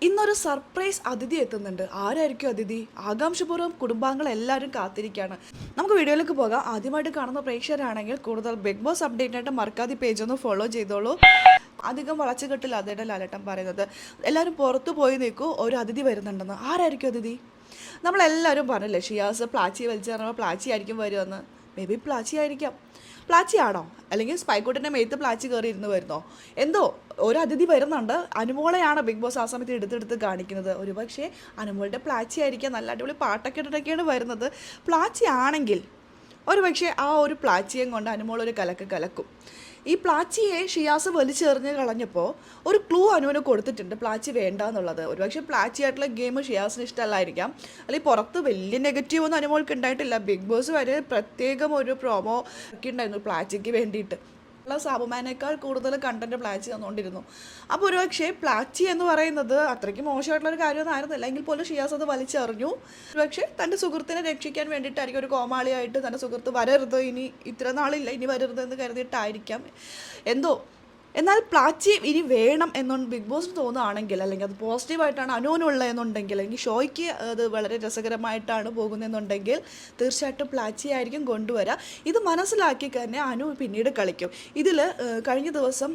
ഇന്നൊരു സർപ്രൈസ് അതിഥി എത്തുന്നുണ്ട്. ആരായിരിക്കും അതിഥി? ആകാംക്ഷപൂർവ്വം കുടുംബാംഗങ്ങളെല്ലാവരും കാത്തിരിക്കുകയാണ്. നമുക്ക് വീഡിയോയിലേക്ക് പോകാം. ആദ്യമായിട്ട് കാണുന്ന പ്രേക്ഷകരാണെങ്കിൽ കൂടുതൽ ബിഗ് ബോസ് അപ്ഡേറ്റ് ആയിട്ട് മറക്കാതെ പേജ് ഒന്ന് ഫോളോ ചെയ്തോളൂ. അധികം വളച്ചുകെട്ടില്ല അതേടെ ലാലേട്ടൻ പറയുന്നത്. എല്ലാവരും പുറത്തു പോയി നിൽക്കൂ, ഒരു അതിഥി വരുന്നുണ്ടെന്ന്. ആരായിരിക്കും അതിഥി? നമ്മളെല്ലാവരും പറഞ്ഞില്ലേ ഷിയാസ് പ്ലാച്ചി വലിച്ചു പറഞ്ഞപ്പോൾ പ്ലാച്ചി ആയിരിക്കും വരുമെന്ന്. മേ ബി പ്ലാച്ചി ആയിരിക്കാം. പ്ലാച്ചി ആണോ? അല്ലെങ്കിൽ സ്പൈക്കോട്ടിൻ്റെ മേത്ത് പ്ലാച്ചി കയറി ഇരുന്ന് വരുന്നോ? എന്തോ ഒരു അതിഥി വരുന്നുണ്ട്. അനുമോളെയാണ് ബിഗ് ബോസ് ആ സമയത്ത് എടുത്തെടുത്ത് കാണിക്കുന്നത്. ഒരുപക്ഷെ അനുമോളുടെ പ്ലാച്ചി ആയിരിക്കാം. നല്ല അടിപൊളി പാട്ടൊക്കെ ഇട്ടിട്ടൊക്കെയാണ് വരുന്നത്. പ്ലാച്ചി ആണെങ്കിൽ ഒരുപക്ഷെ ആ ഒരു പ്ലാച്ചിയും കൊണ്ട് അനുമോളൊരു കലക്കും. ഈ പ്ലാച്ചിയെ ഷിയാസ് വലിച്ചെറിഞ്ഞ് കളഞ്ഞപ്പോൾ ഒരു ക്ലൂ അനുവിന് കൊടുത്തിട്ടുണ്ട് പ്ലാച്ചി വേണ്ട എന്നുള്ളത്. ഒരുപക്ഷെ പ്ലാച്ചി ആയിട്ടുള്ള ഗെയിം ഷിയാസിന് ഇഷ്ടമല്ലായിരിക്കാം. അല്ലെങ്കിൽ പുറത്ത് വലിയ നെഗറ്റീവ് ഒന്നും അനുമോൾക്ക് ഉണ്ടായിട്ടില്ല. ബിഗ് ബോസ് വരെ പ്രത്യേകം ഒരു പ്രോമോ ഒക്കെ ഉണ്ടായിരുന്നു പ്ലാച്ചിക്ക് വേണ്ടിയിട്ട്. സാബുമാനേക്കാൾ കൂടുതൽ കണ്ടന്റ് പ്ലാച്ചി തന്നുകൊണ്ടിരുന്നു. അപ്പോൾ ഒരുപക്ഷെ പ്ലാച്ചി എന്ന് പറയുന്നത് അത്രയ്ക്ക് മോശമായിട്ടുള്ളൊരു കാര്യമൊന്നും ആയിരുന്നില്ല. എങ്കിൽ പോലും ഷിയാസ് അത് വലിച്ചെറിഞ്ഞു. ഒരുപക്ഷെ തൻ്റെ സുഹൃത്തിനെ രക്ഷിക്കാൻ വേണ്ടിയിട്ടായിരിക്കും, ഒരു കോമാളിയായിട്ട് തൻ്റെ സുഹൃത്ത് വരരുത്, ഇനി ഇത്ര നാളില്ല ഇനി വരരുത് എന്ന് കരുതിയിട്ടായിരിക്കാം എന്തോ. എന്നാൽ പ്ലാച്ചി ഇനി വേണം എന്നുകൊണ്ട് ബിഗ് ബോസിന് തോന്നുകയാണെങ്കിൽ, അല്ലെങ്കിൽ അത് പോസിറ്റീവായിട്ടാണ് അനുവിനുള്ള എന്നുണ്ടെങ്കിൽ, അല്ലെങ്കിൽ ഷോയ്ക്ക് അത് വളരെ രസകരമായിട്ടാണ് പോകുന്നതെന്നുണ്ടെങ്കിൽ തീർച്ചയായിട്ടും പ്ലാച്ചി ആയിരിക്കും കൊണ്ടുവരിക. ഇത് മനസ്സിലാക്കി തന്നെ അനു പിന്നീട് കളിക്കും. ഇതിൽ കഴിഞ്ഞ ദിവസം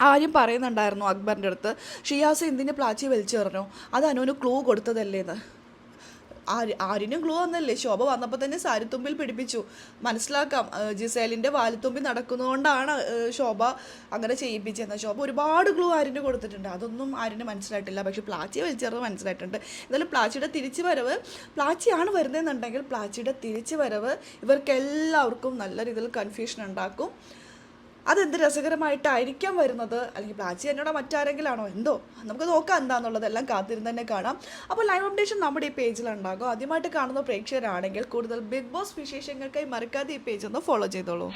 ആര്യം പറയുന്നുണ്ടായിരുന്നു അക്ബറിൻ്റെ അടുത്ത്, ഷിയാസ് എന്തിന് പ്ലാച്ചി വലിച്ചെറിഞ്ഞു, അത് അനുവിന് ക്ലൂ കൊടുത്തതല്ലേന്ന്. ആരിനും ഗ്ലൂ വന്നല്ലേ, ശോഭ വന്നപ്പോൾ തന്നെ സാരിത്തുമ്പിൽ പിടിപ്പിച്ചു. മനസ്സിലാക്കാം, ജിസേലിൻ്റെ വാലിത്തുമ്പിൽ നടക്കുന്നതുകൊണ്ടാണ് ശോഭ അങ്ങനെ ചെയ്യിപ്പിച്ചതെന്ന്. ശോഭ ഒരുപാട് ഗ്ലൂ ആരിന് കൊടുത്തിട്ടുണ്ട്, അതൊന്നും ആരിന് മനസ്സിലായിട്ടില്ല. പക്ഷേ പ്ലാച്ചിയെ വലിച്ചെറിഞ്ഞത് മനസ്സിലായിട്ടുണ്ട്. എന്നാലും പ്ലാച്ചിയുടെ തിരിച്ചു വരവ്, പ്ലാച്ചിയാണ് വരുന്നതെന്നുണ്ടെങ്കിൽ പ്ലാച്ചിയുടെ തിരിച്ചു വരവ് ഇവർക്കെല്ലാവർക്കും നല്ല രീതിയിൽ കൺഫ്യൂഷൻ ഉണ്ടാക്കും. അതെന്ത് രസകരമായിട്ടായിരിക്കാം വരുന്നത്, അല്ലെങ്കിൽ പ്ലാച്ചി എന്നോട് മറ്റാരെങ്കിലും ആണോ എന്തോ. നമുക്ക് നോക്കാം എന്താണെന്നുള്ളത്, എല്ലാം കാത്തിരുന്ന് തന്നെ കാണാം. അപ്പോൾ ലൈവ് അപ്ഡേഷൻ നമ്മുടെ ഈ പേജിലുണ്ടാകും. ആദ്യമായിട്ട് കാണുന്ന പ്രേക്ഷകരാണെങ്കിൽ കൂടുതൽ ബിഗ് ബോസ് വിശേഷങ്ങൾക്കായി മറക്കാതെ ഈ പേജ് ഒന്ന് ഫോളോ ചെയ്തോളൂ.